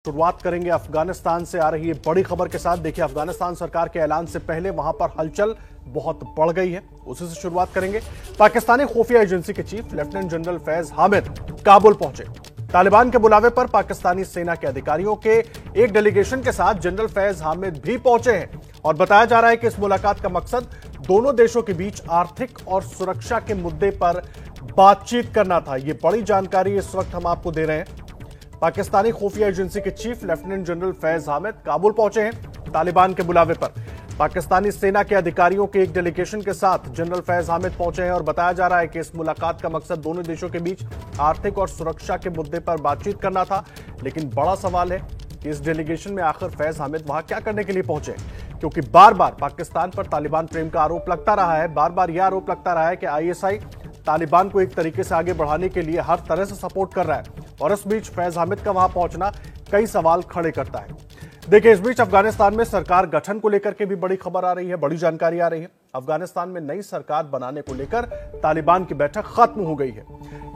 शुरुआत करेंगे अफगानिस्तान से आ रही है बड़ी खबर के साथ। देखिए, अफगानिस्तान सरकार के ऐलान से पहले वहां पर हलचल बहुत बढ़ गई है, उसी से शुरुआत करेंगे। पाकिस्तानी खुफिया एजेंसी के chief lieutenant general Faiz Hamid Kabul पहुंचे। तालिबान के बुलावे पर पाकिस्तानी सेना के अधिकारियों के एक डेलीगेशन के साथ जनरल फैज हामिद भी पहुंचे हैं और बताया जा रहा है कि इस मुलाकात का मकसद दोनों देशों के बीच आर्थिक और सुरक्षा के मुद्दे पर बातचीत करना था। यह बड़ी जानकारी इस वक्त हम आपको दे रहे हैं। पाकिस्तानी खुफिया एजेंसी के chief lieutenant general Faiz Hamid Kabul पहुंचे हैं तालिबान के बुलावे पर। पाकिस्तानी सेना के अधिकारियों के एक डेलीगेशन के साथ जनरल फैज हामिद पहुंचे हैं और बताया जा रहा है कि इस मुलाकात का मकसद दोनों देशों के बीच आर्थिक और सुरक्षा के मुद्दे पर बातचीत करना था। लेकिन बड़ा सवाल है कि इस डेलीगेशन में आखिर फैज हामिद वहां क्या करने के लिए पहुंचे, क्योंकि बार बार पाकिस्तान पर तालिबान प्रेम का आरोप लगता रहा है। बार बार यह आरोप लगता रहा है कि आईएसआई तालिबान को एक तरीके से आगे बढ़ाने के लिए हर तरह से सपोर्ट कर रहा है और इस बीच फैज हामिद का वहां पहुंचना कई सवाल खड़े करता है। देखिए, इस बीच अफगानिस्तान में सरकार गठन को लेकर के भी बड़ी खबर आ रही है, बड़ी जानकारी आ रही है। अफगानिस्तान में नई सरकार बनाने को लेकर तालिबान की बैठक खत्म हो गई है।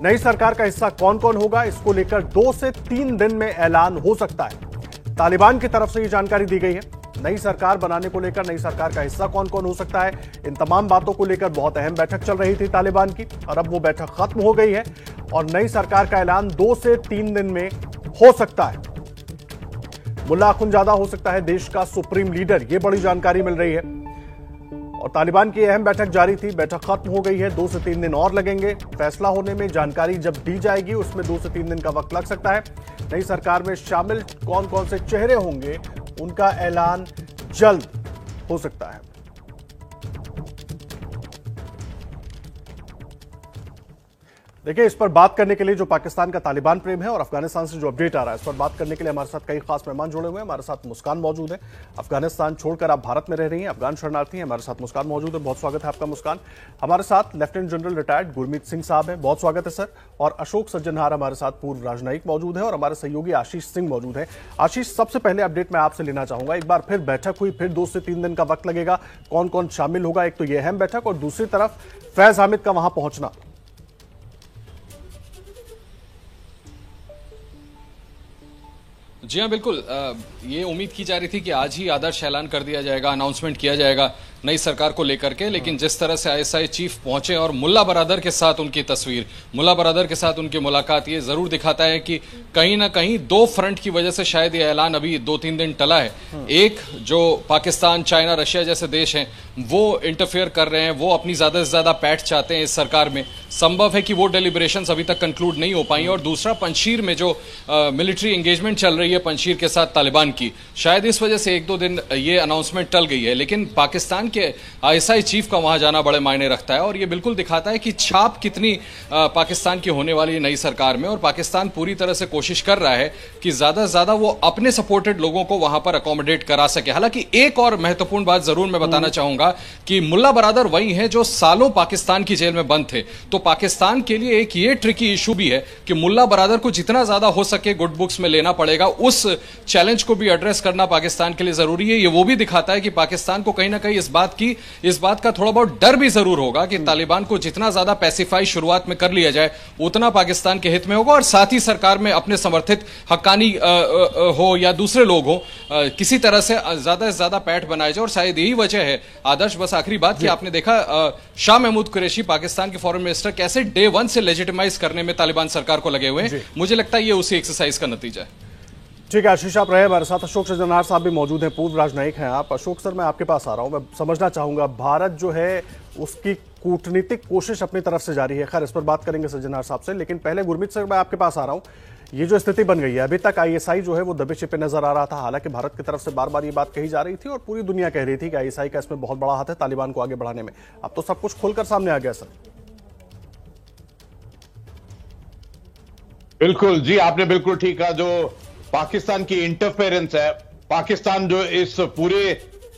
नई सरकार का हिस्सा कौन कौन होगा, इसको लेकर 2 से 3 दिन में ऐलान हो सकता है। तालिबान की तरफ से यह जानकारी दी गई है। नई सरकार बनाने को लेकर नई सरकार का हिस्सा कौन कौन हो सकता है, इन तमाम बातों को लेकर बहुत अहम बैठक चल रही थी तालिबान की और अब वो बैठक खत्म हो गई है और नई सरकार का ऐलान 2 से 3 दिन में हो सकता है। मुल्ला अखुंजादा हो सकता है देश का सुप्रीम लीडर, ये बड़ी जानकारी मिल रही है। और तालिबान की अहम बैठक जारी थी, बैठक खत्म हो गई है। 2 से 3 दिन और लगेंगे फैसला होने में। जानकारी जब दी जाएगी उसमें 2 से 3 दिन का वक्त लग सकता है। नई सरकार में शामिल कौन कौन से चेहरे होंगे, उनका ऐलान जल्द हो सकता है। देखिए, इस पर बात करने के लिए जो पाकिस्तान का तालिबान प्रेम है और अफगानिस्तान से जो अपडेट आ रहा है, इस पर बात करने के लिए हमारे साथ कई खास मेहमान जुड़े हुए हैं। हमारे साथ मुस्कान मौजूद है, अफगानिस्तान छोड़कर आप भारत में रह रही हैं, अफगान शरणार्थी हैं। हमारे साथ मुस्कान मौजूद है, बहुत स्वागत है आपका मुस्कान। हमारे साथ lieutenant general retired Gurmeet Singh साहब हैं, बहुत स्वागत है सर। और अशोक सज्जनहार हमारे साथ पूर्व राजनयिक मौजूद है और हमारे सहयोगी आशीष सिंह मौजूद है। आशीष, सबसे पहले अपडेट मैं आपसे लेना चाहूंगा। एक बार फिर बैठक हुई, फिर 2 से 3 दिन का वक्त लगेगा, कौन कौन शामिल होगा? एक तो यह अहम बैठक और दूसरी तरफ फैज हामिद का वहां पहुंचना। जी हाँ, बिल्कुल। ये उम्मीद की जा रही थी कि आज ही आदर्श ऐलान कर दिया जाएगा, अनाउंसमेंट किया जाएगा नई सरकार को लेकर के, लेकिन जिस तरह से आईएसआई चीफ पहुंचे और मुल्ला बरादर के साथ उनकी तस्वीर, मुल्ला बरादर के साथ उनकी मुलाकात, ये जरूर दिखाता है कि कहीं ना कहीं 2 फ्रंट की वजह से शायद ये ऐलान अभी 2-3 दिन टला है। एक, जो पाकिस्तान, चाइना, रशिया जैसे देश हैं वो इंटरफेयर कर रहे हैं, वो अपनी ज्यादा से ज्यादा पैठ चाहते हैं इस सरकार में। संभव है कि वो डेलिब्रेशंस अभी तक कंक्लूड नहीं हो पाई। और दूसरा, पंजशीर में जो मिलिट्री एंगेजमेंट चल रही है पंजशीर के साथ तालिबान की, शायद इस वजह से 1-2 दिन ये अनाउंसमेंट टल गई है। लेकिन पाकिस्तान के आईएसआई चीफ का वहां जाना बड़े मायने रखता है और ये बिल्कुल दिखाता है कि छाप कितनी पाकिस्तान की होने वाली नई सरकार में। और पाकिस्तान पूरी तरह से कोशिश कर रहा है कि ज्यादा से ज्यादा वो अपने सपोर्टेड लोगों को वहां पर अकोमोडेट करा सके। हालांकि एक और महत्वपूर्ण बात जरूर मैं बताना चाहूंगा कि मुल्ला बरादर वही हैं जो सालों पाकिस्तान की जेल में बंद थे। तो पाकिस्तान के लिए एक ये ट्रिकी इशू भी है कि मुल्ला बरादर को जितना ज्यादा हो सके गुड बुक्स में लेना पड़ेगा। उस चैलेंज को भी एड्रेस करना पाकिस्तान के लिए जरूरी है। ये वो भी दिखाता है कि पाकिस्तान को कहीं ना कहीं इस बात का थोड़ा बहुत डर भी जरूर होगा कि तालिबान को जितना ज्यादा पैसिफाई शुरुआत में कर लिया जाए उतना पाकिस्तान के हित में होगा। और साथ ही सरकार में अपने समर्थित हक्कानी हो या दूसरे लोग हो, किसी तरह से ज्यादा पैठ बनाया जाए। और शायद यही वजह है आदर्श, बस आखिरी बात, कि आपने देखा शाह महमूद कुरैशी पाकिस्तान के फॉरेन मिनिस्टर कैसे डे 1 से लेजिटिमाइज करने में तालिबान सरकार को लगे हुए हैं। मुझे लगता है ये उसी एक्सरसाइज का नतीजा है। ठीक है आशीष, आप रहे हमारे साथ। अशोक सज्जनहार साहब भी मौजूद हैं, पूर्व राजनयिक हैं आप। अशोक सर, मैं आपके पास आ रहा हूं। मैं समझना चाहूंगा, भारत जो है उसकी कूटनीतिक कोशिश अपनी तरफ से जारी है, खैर इस पर बात करेंगे सज्जनहार साहब से, लेकिन पहले गुरमीत सर मैं आपके पास आ रहा हूं। ये जो स्थिति बन गई है, अभी तक आईएसआई जो है वो दबे छिपे नजर आ रहा था। हालांकि भारत की तरफ से बार बार ये बात कही जा रही थी और पूरी दुनिया कह रही थी कि आईएसआई का इसमें बहुत बड़ा हाथ है तालिबान को आगे बढ़ाने में। अब तो सब कुछ खोलकर सामने आ गया सर। बिल्कुल जी, आपने बिल्कुल ठीक कहा। जो पाकिस्तान की इंटरफेरेंस है, पाकिस्तान जो इस पूरे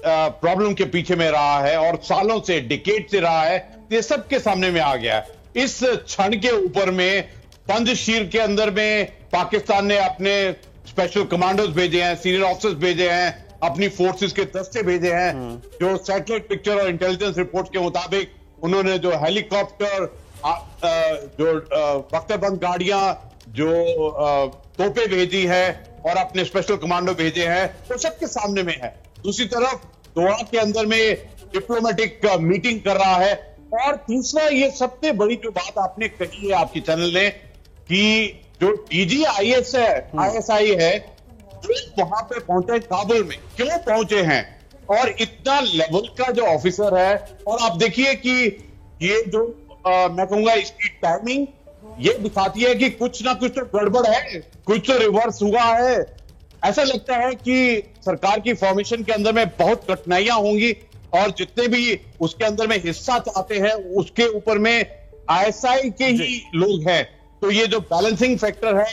प्रॉब्लम के पीछे में रहा है और सालों से, डिकेड से रहा है, ये सबके सामने में आ गया है। इस क्षण के ऊपर में पंजशीर के अंदर में पाकिस्तान ने अपने स्पेशल कमांडोज भेजे हैं, सीनियर ऑफिसर्स भेजे हैं, अपनी फोर्सेस के दस्ते भेजे हैं। जो सैटेलाइट पिक्चर और इंटेलिजेंस रिपोर्ट के मुताबिक उन्होंने जो हेलीकॉप्टर, जो बख्तरबंद गाड़ियां, जो तोपें भेजी है, और अपने स्पेशल कमांडो भेजे हैं, वो सबके सामने में है। दूसरी तरफ दोहा के अंदर में डिप्लोमेटिक मीटिंग कर रहा है। और तीसरा, ये सबसे बड़ी जो बात आपने कही है आपके चैनल ने, कि जो ISI है, जो वहां पे पहुंचे काबुल में, क्यों पहुंचे हैं, और इतना लेवल का जो ऑफिसर है। और आप देखिए कि ये जो मैं कहूंगा इसकी टाइमिंग ये दिखाती है कि कुछ ना कुछ तो गड़बड़ है, कुछ तो रिवर्स हुआ है। ऐसा लगता है कि सरकार की फॉर्मेशन के अंदर में बहुत कठिनाइयां होंगी, और जितने भी उसके अंदर में हिस्सा चाहते हैं उसके ऊपर में ISI के ही लोग हैं। तो ये जो बैलेंसिंग फैक्टर है,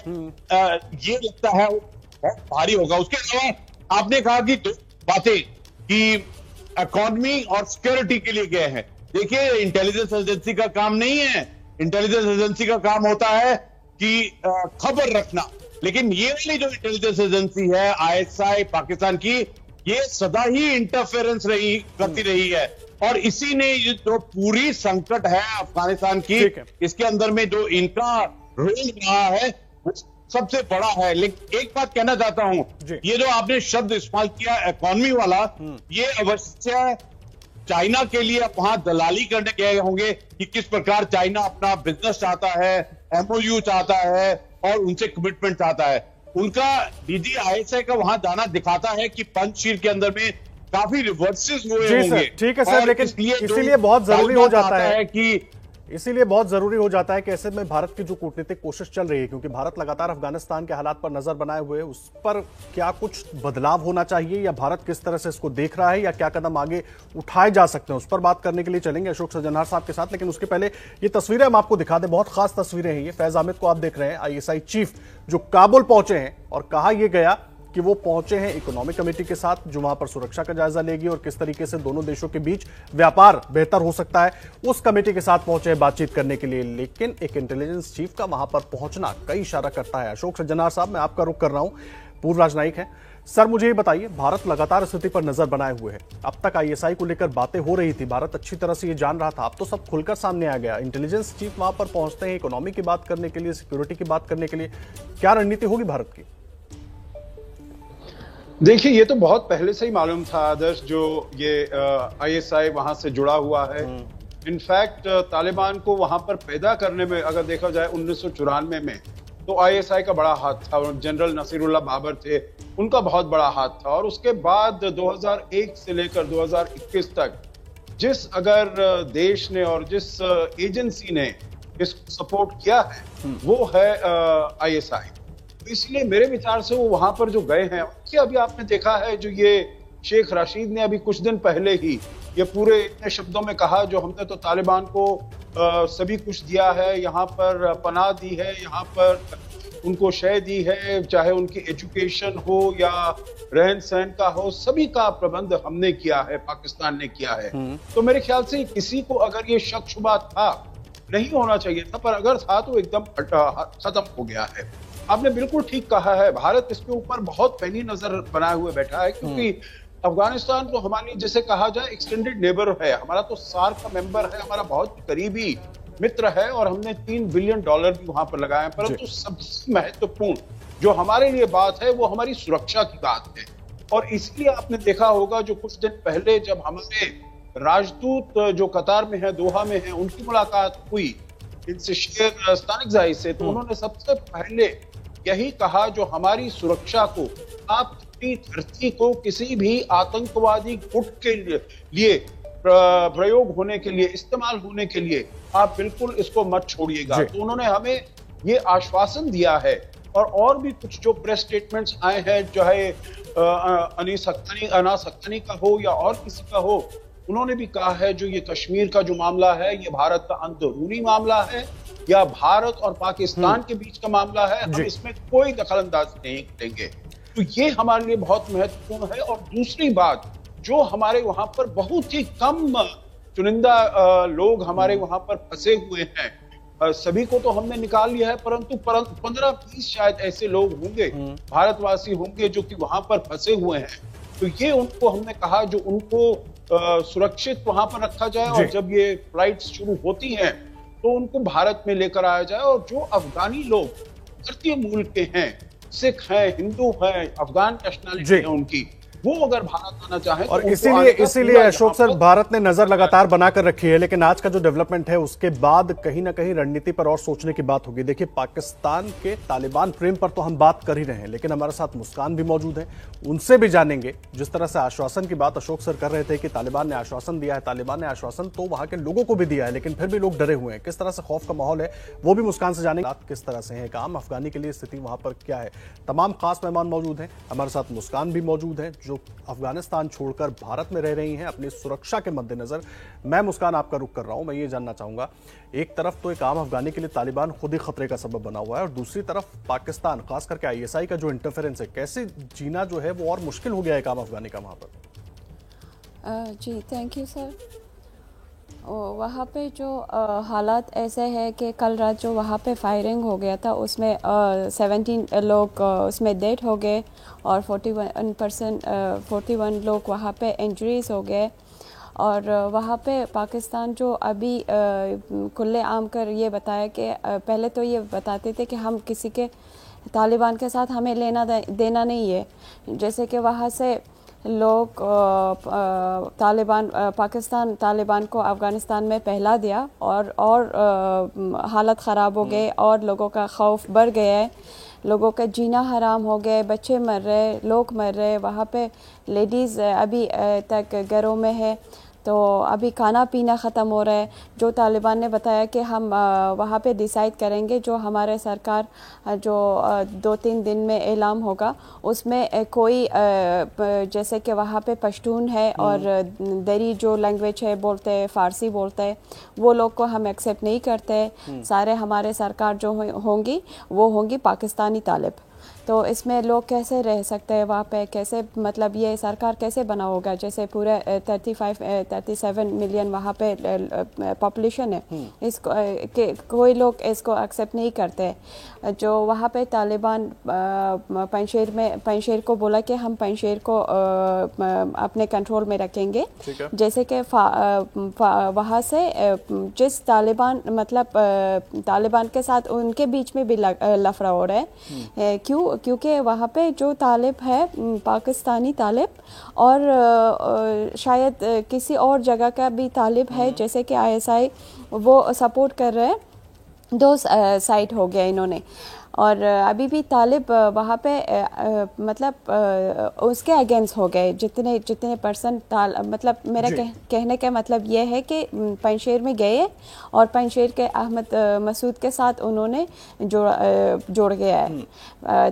ये लगता है बहुत भारी होगा। उसके अलावा आपने कहा कि दो बातें, कि इकोनॉमी और सिक्योरिटी के लिए गए हैं। देखिए, इंटेलिजेंस एजेंसी का काम नहीं है, इंटेलिजेंस एजेंसी का काम होता है कि खबर रखना। लेकिन ये वाली जो इंटेलिजेंस एजेंसी है ISI पाकिस्तान की, ये सदा ही इंटरफेरेंस करती रही है। और इसी ने ये जो पूरी संकट है अफगानिस्तान की, इसके अंदर में जो इनका रोल रहा है सबसे बड़ा है। लेकिन एक बात कहना चाहता हूं, ये जो आपने शब्द इस्तेमाल किया इकोनॉमी वाला, ये अवश्य चाइना के लिए वहां दलाली करने गए होंगे कि किस प्रकार चाइना अपना बिजनेस चाहता है, MOU चाहता है और उनसे कमिटमेंट चाहता है। उनका DG ISI का वहां जाना दिखाता है कि पंचशील के अंदर में काफी रिवर्सेस हुए होंगे। ठीक है सर, लेकिन इसीलिए बहुत जरूरी हो जाता है कि इसीलिए बहुत जरूरी हो जाता है कि ऐसे में भारत की जो कूटनीतिक कोशिश चल रही है, क्योंकि भारत लगातार अफगानिस्तान के हालात पर नजर बनाए हुए है, उस पर क्या कुछ बदलाव होना चाहिए, या भारत किस तरह से इसको देख रहा है, या क्या कदम आगे उठाए जा सकते हैं, उस पर बात करने के लिए चलेंगे अशोक सज्जनहार साहब के साथ। लेकिन उसके पहले ये तस्वीरें हम आपको दिखा दें, बहुत खास तस्वीरें हैं ये। फैज अहमद को आप देख रहे हैं, ISI चीफ जो काबुल पहुंचे हैं, और कहा यह गया कि वो पहुंचे हैं इकोनॉमिक कमेटी के साथ, जो वहां पर सुरक्षा का जायजा लेगी और किस तरीके से दोनों देशों के बीच व्यापार बेहतर हो सकता है, उस कमेटी के साथ पहुंचे हैं बातचीत करने के लिए। लेकिन एक इंटेलिजेंस चीफ का वहां पर पहुंचना कई इशारा करता है। अशोक सज्जनहार साहब, मैं आपका रुख कर रहा हूं, पूर्व राजनयिक हैं सर, मुझे ये बताइए, भारत लगातार स्थिति पर नजर बनाए हुए है। अब तक ISI को लेकर बातें हो रही थी, भारत अच्छी तरह से ये जान रहा था, अब तो सब खुलकर सामने आ गया। इंटेलिजेंस चीफ वहां पर पहुंचते हैं इकोनॉमी की बात करने के लिए, सिक्योरिटी की बात करने के लिए, क्या रणनीति होगी भारत की? देखिए, ये तो बहुत पहले से ही मालूम था आदर्श, जो ये ISI वहां से जुड़ा हुआ है। इनफैक्ट तालिबान को वहां पर पैदा करने में अगर देखा जाए 1994 में, तो ISI का बड़ा हाथ था। जनरल नसीरुल्लाह बाबर थे, उनका बहुत बड़ा हाथ था। और उसके बाद 2001 से लेकर 2021 तक जिस अगर देश ने और जिस एजेंसी ने इसको सपोर्ट किया है, वो है ISI। इसलिए मेरे विचार से वो वहां पर जो गए हैं, कि अभी आपने देखा है जो ये शेख राशिद ने अभी कुछ दिन पहले ही ये पूरे इतने शब्दों में कहा, जो हमने तो तालिबान को सभी कुछ दिया है, यहाँ पर पनाह दी है, यहाँ पर उनको शय दी है, चाहे उनकी एजुकेशन हो या रहन सहन का हो, सभी का प्रबंध हमने किया है, पाकिस्तान ने किया है। तो मेरे ख्याल से किसी को अगर ये शक शुबा था, नहीं होना चाहिए था, पर अगर था तो एकदम खत्म हो गया है। आपने बिल्कुल ठीक कहा है, भारत इसके ऊपर बहुत पैनी नजर बनाए हुए बैठा है, क्योंकि अफगानिस्तान तो हमारी, जैसे कहा जाए, एक्सटेंडेड नेबर है, हमारा तो सार्क का मेंबर है, हमारा बहुत करीबी मित्र है, और हमने $3 बिलियन भी वहां पर लगाए। परंतु सबसे महत्वपूर्ण जो हमारे लिए बात है, वो हमारी सुरक्षा की बात है। और इसलिए आपने देखा होगा, जो कुछ दिन पहले जब हमारे राजदूत जो कतार में है, दोहा में है, उनकी मुलाकात हुई इनसे, शेर स्तानिकज़ाई से, तो उन्होंने सबसे पहले यही कहा, जो हमारी सुरक्षा को, आप अपनी धरती को किसी भी आतंकवादी गुट के लिए प्रयोग होने के लिए, इस्तेमाल होने के लिए, आप बिल्कुल इसको मत छोड़िएगा। तो उन्होंने हमें ये आश्वासन दिया है। और भी कुछ जो प्रेस स्टेटमेंट्स आए हैं, चाहे अनास हक्कानी का हो या और किसी का हो, उन्होंने भी कहा है जो ये कश्मीर का जो मामला है, ये भारत का अंदरूनी मामला है या भारत और पाकिस्तान के बीच का मामला है, हम इसमें कोई दखलंदाजी नहीं करेंगे। तो ये हमारे लिए बहुत महत्वपूर्ण है। और दूसरी बात, जो हमारे वहां पर बहुत ही कम चुनिंदा लोग हमारे वहां पर फंसे हुए हैं, सभी को तो हमने निकाल लिया है, परंतु 15-20 शायद ऐसे लोग होंगे, भारतवासी होंगे, जो कि वहां पर फंसे हुए हैं। तो ये उनको हमने कहा, जो उनको सुरक्षित वहां पर रखा जाए, और जब ये फ्लाइट्स शुरू होती हैं तो उनको भारत में लेकर आया जाए। और जो अफगानी लोग भारतीय मूल के हैं, सिख है, हिंदू है, अफगान नेशनलिटी है उनकी, वो अगर भारत आना चाहे और तो इसीलिए अशोक सर, भारत ने नजर लगातार बनाकर रखी है। लेकिन आज का जो डेवलपमेंट है उसके बाद कहीं ना कहीं रणनीति पर और सोचने की बात होगी। देखिए, पाकिस्तान के तालिबान प्रेम पर तो हम बात कर ही रहे हैं, लेकिन हमारे साथ मुस्कान भी मौजूद है, उनसे भी जानेंगे। जिस तरह से आश्वासन की बात अशोक सर कर रहे थे कि तालिबान ने आश्वासन दिया है, तालिबान ने आश्वासन तो वहां के लोगों को भी दिया है, लेकिन फिर भी लोग डरे हुए हैं। किस तरह से खौफ का माहौल है वो भी मुस्कान से जानेंगे। किस तरह से है काम अफगानी के लिए, स्थिति वहां पर क्या है। तमाम खास मेहमान मौजूद हैं। हमारे साथ मुस्कान भी मौजूद है जो अफगानिस्तान छोड़कर भारत में रह रही हैं अपनी सुरक्षा के मद्देनजर। मैं मुस्कान आपका रुख कर रहा हूं। मैं ये जानना चाहूंगा, एक तरफ तो एक आम अफगानी के लिए तालिबान खुद ही खतरे का सबब बना हुआ है और दूसरी तरफ पाकिस्तान, खास करके आईएसआई का जो इंटरफेरेंस है, कैसे जीना जो है वो और मुश्किल हो गया है एक आम अफगानी का वहां पर। जी थैंक यू सर। वहाँ पे जो हालात ऐसे है कि कल रात जो वहाँ पे फायरिंग हो गया था उसमें 17 लोग उसमें डेड हो गए और 41 लोग वहाँ पे इंजरीज हो गए। और वहाँ पे पाकिस्तान जो अभी खुले आम कर ये बताया कि पहले तो ये बताते थे कि हम किसी के तालिबान के साथ हमें लेना देना नहीं है, जैसे कि वहाँ से लोग पाकिस्तान तालिबान को अफ़गानिस्तान में पहला दिया और हालत ख़राब हो गए और लोगों का खौफ बढ़ गया है, लोगों का जीना हराम हो गए, बच्चे मर रहे, लोग मर रहे। वहाँ पे लेडीज़ अभी तक घरों में है, तो अभी खाना पीना ख़त्म हो रहा है। जो तालिबान ने बताया कि हम वहाँ पे डिसाइड करेंगे, जो हमारे सरकार जो 2-3 दिन में ऐलान होगा उसमें कोई जैसे कि वहाँ पे पश्तून है और दरी जो लैंग्वेज है बोलते हैं, फ़ारसी बोलते हैं, वो लोग को हम एक्सेप्ट नहीं करते। सारे हमारे सरकार जो होंगी वो होंगी पाकिस्तानी तालिब। तो इसमें लोग कैसे रह सकते हैं वहाँ पे, कैसे मतलब ये सरकार कैसे बना होगा, जैसे पूरे 37 मिलियन वहाँ पे पॉपुलेशन है, इसको कोई लोग इसको एक्सेप्ट नहीं करते। जो वहाँ पे तालिबान पंजशेर को बोला कि हम पंजशेर को अपने कंट्रोल में रखेंगे, जैसे कि वहाँ से जिस तालिबान मतलब तालिबान के साथ उनके बीच में भी लफड़ा हो रहा है। क्योंकि वहाँ पे जो तालिब है पाकिस्तानी तालिब और शायद किसी और जगह का भी तालिब है, जैसे कि आईएसआई वो सपोर्ट कर रहे हैं। 2 साइड हो गया इन्होंने, और अभी भी तालिब वहाँ पे मतलब उसके अगेंस्ट हो गए जितने परसेंट मतलब मेरा कहने का मतलब ये है कि पंजशेर में गए और पंजशेर के अहमद मसूद के साथ उन्होंने जोड़ गया है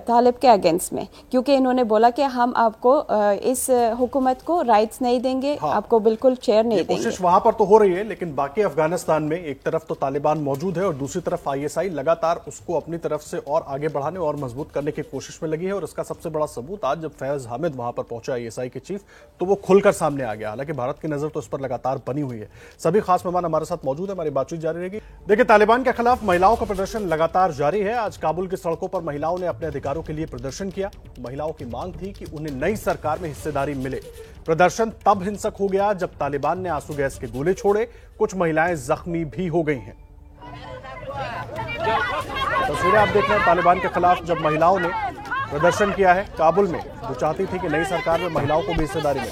तालिब के अगेंस्ट में, क्योंकि इन्होंने बोला कि हम आपको इस हुकूमत को राइट्स नहीं देंगे, आपको बिल्कुल चेयर नहीं देंगे। कोशिश वहां पर तो हो रही है, लेकिन बाकी अफगानिस्तान में एक तरफ तो तालिबान मौजूद है और दूसरी तरफ आईएसआई लगातार उसको अपनी तरफ से और आगे बढ़ाने और मजबूत करने की कोशिश में लगी है। और इसका सबसे बड़ा सबूत आज जब फैज हामिद वहां पर पहुंचा आईएसआई के चीफ, तो वो खुलकर सामने आ गया। हालांकि भारत की नजर तो इस पर लगातार बनी हुई है। सभी खास मेहमान हमारे साथ मौजूद है, हमारी बातचीत जारी रहेगी। देखिए, तालिबान के खिलाफ महिलाओं का प्रदर्शन लगातार जारी है। आज काबुल की सड़कों पर महिलाओं ने अपने अधिकारों के लिए प्रदर्शन किया। महिलाओं की मांग थी कि उन्हें नई सरकार में हिस्सेदारी मिले। प्रदर्शन तब हिंसक हो गया जब तालिबान ने आंसू गैस के गोले छोड़े। कुछ महिलाएं जख्मी भी हो गई हैं। तस्वीरें आप देख रहे हैं तालिबान के खिलाफ जब महिलाओं ने प्रदर्शन किया है काबुल में, जो चाहती थी कि नई सरकार में महिलाओं को भी हिस्सेदारी मिले।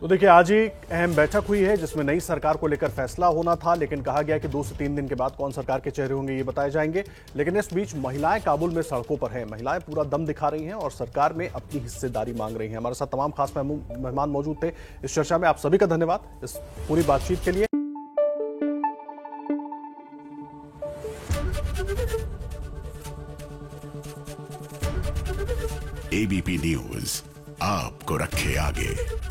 तो देखिए, आज ही अहम बैठक हुई है जिसमें नई सरकार को लेकर फैसला होना था, लेकिन कहा गया कि 2 से 3 दिन के बाद कौन सरकार के चेहरे होंगे ये बताए जाएंगे। लेकिन इस बीच महिलाएं काबुल में सड़कों पर हैं। महिलाएं पूरा दम दिखा रही हैं और सरकार में अपनी हिस्सेदारी मांग रही हैं। हमारे साथ तमाम खास मेहमान मौजूद थे इस चर्चा में। आप सभी का धन्यवाद इस पूरी बातचीत के लिए। एबीपी न्यूज आपको रखे आगे।